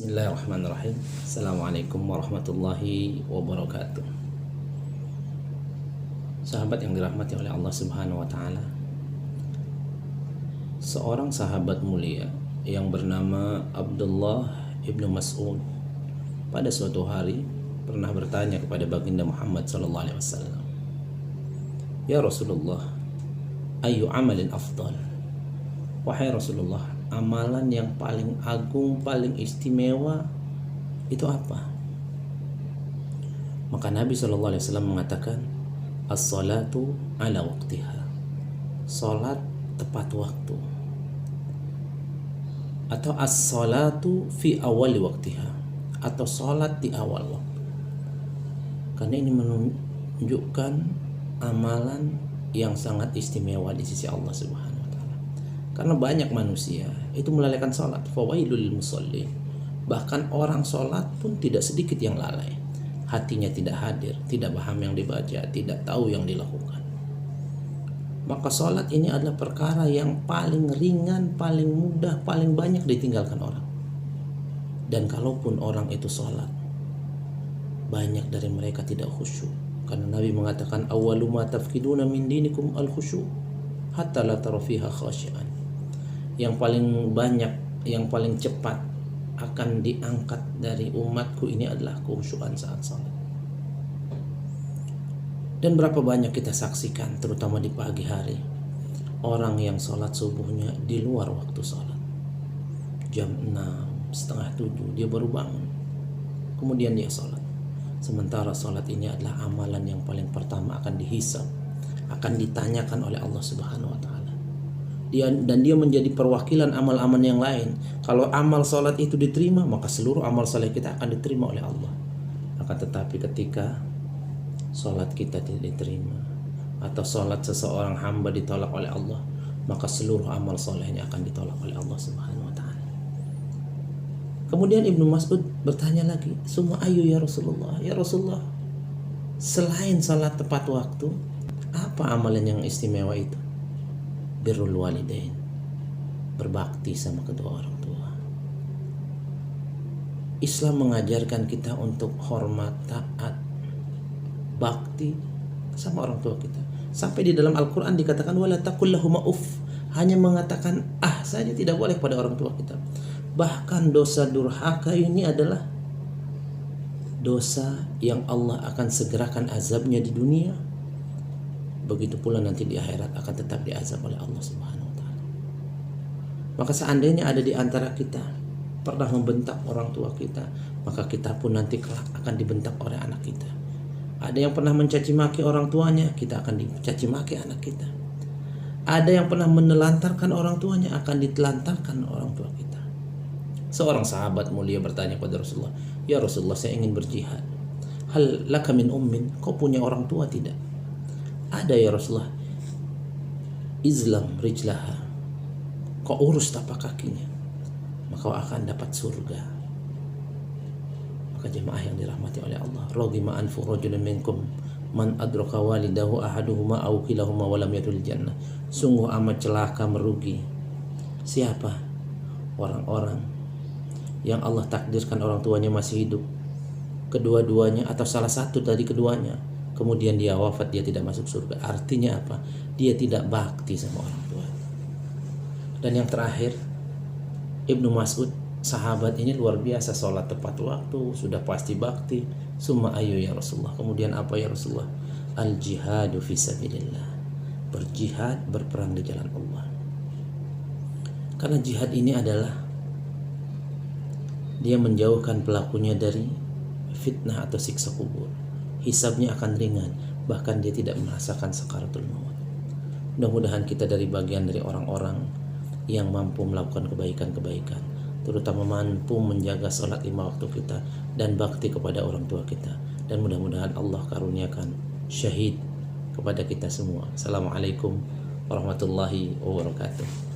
Bismillahirrahmanirrahim. Assalamualaikum warahmatullahi wabarakatuh. Sahabat yang dirahmati oleh Allah Subhanahu wa taala. Seorang sahabat mulia yang bernama Abdullah ibnu Mas'ud pada suatu hari pernah bertanya kepada baginda Muhammad sallallahu alaihi wasallam, "Ya Rasulullah, ayu amalin afdal?" Wahai Rasulullah, amalan yang paling agung, paling istimewa itu apa? Maka Nabi SAW mengatakan, as-salatu ala waqtiha, salat tepat waktu, atau as-salatu fi awali waqtiha, atau salat di awal waktu. Karena ini menunjukkan amalan yang sangat istimewa di sisi Allah Subhanahu. Karena banyak manusia itu melalaikan sholat. Fawailul lil musallin. Bahkan orang sholat pun tidak sedikit yang lalai. Hatinya tidak hadir, tidak paham yang dibaca, tidak tahu yang dilakukan. Maka sholat ini adalah perkara yang paling ringan, paling mudah, paling banyak ditinggalkan orang. Dan kalaupun orang itu sholat, banyak dari mereka tidak khusyuk. Karena Nabi mengatakan, awwalu ma tafkiduna min dinikum al-khusyuk hatta la tara fiha khasyian. Yang paling banyak, yang paling cepat akan diangkat dari umatku ini adalah kekhusyukan saat salat. Dan berapa banyak kita saksikan, terutama di pagi hari, orang yang salat subuhnya di luar waktu salat. Jam 6, setengah 7 dia baru bangun, kemudian dia salat. Sementara salat ini adalah amalan yang paling pertama akan dihisab, akan ditanyakan oleh Allah Subhanahu wa taala. Dan dia menjadi perwakilan amal-amal yang lain. Kalau amal salat itu diterima, maka seluruh amal salat kita akan diterima oleh Allah. Akan tetapi ketika salat kita tidak diterima, atau salat seseorang hamba ditolak oleh Allah, maka seluruh amal solehnya akan ditolak oleh Allah Subhanahu wa taala. Kemudian Ibnu Mas'ud bertanya lagi, "Summa ayu ya Rasulullah?" Ya Rasulullah, selain salat tepat waktu, apa amalan yang istimewa itu? Birrul walidain, berbakti sama kedua orang tua. Islam mengajarkan kita untuk hormat, taat, bakti sama orang tua kita. Sampai di dalam Al-Quran dikatakan wala taqul lahuma uff, hanya mengatakan ah saja tidak boleh pada orang tua kita. Bahkan dosa durhaka ini adalah dosa yang Allah akan segerakan azabnya di dunia. Begitu pula nanti di akhirat akan tetap diazab oleh Allah Subhanahu wa taala. Maka seandainya ada di antara kita pernah membentak orang tua kita, maka kita pun nanti kelak akan dibentak oleh anak kita. Ada yang pernah mencaci maki orang tuanya, kita akan dicaci maki anak kita. Ada yang pernah menelantarkan orang tuanya, akan ditelantarkan orang tua kita. Seorang sahabat mulia bertanya kepada Rasulullah, "Ya Rasulullah, saya ingin berjihad. Hal laka min ummin? Kau punya orang tua tidak?" "Ada ya Rasulullah." "Izlam rijlaha." Kau urus tapak kakinya, maka kau akan dapat surga. Maka jemaah yang dirahmati oleh Allah, raghima anfu rajulun minkum man adraka walidahu ahaduhuma aw kilahuma wa lam yadkhul jannah. Sungguh amat celaka, merugi siapa? Orang-orang yang Allah takdirkan orang tuanya masih hidup, kedua-duanya atau salah satu dari keduanya, kemudian dia wafat, dia tidak masuk surga. Artinya apa? Dia tidak bakti sama orang tua. Dan yang terakhir, Ibnu Mas'ud, sahabat ini luar biasa, sholat tepat waktu, sudah pasti bakti. Summa ayu ya Rasulullah, kemudian apa ya Rasulullah? Al jihadu fi sabilillah, berjihad, berperang di jalan Allah. Karena jihad ini adalah dia menjauhkan pelakunya dari fitnah atau siksa kubur. Hisabnya akan ringan, bahkan dia tidak merasakan sakaratul maut. Mudah-mudahan kita dari bagian dari orang-orang yang mampu melakukan kebaikan-kebaikan, terutama mampu menjaga sholat 5 waktu kita dan bakti kepada orang tua kita. Dan mudah-mudahan Allah karuniakan syahid kepada kita semua. Assalamualaikum warahmatullahi wabarakatuh.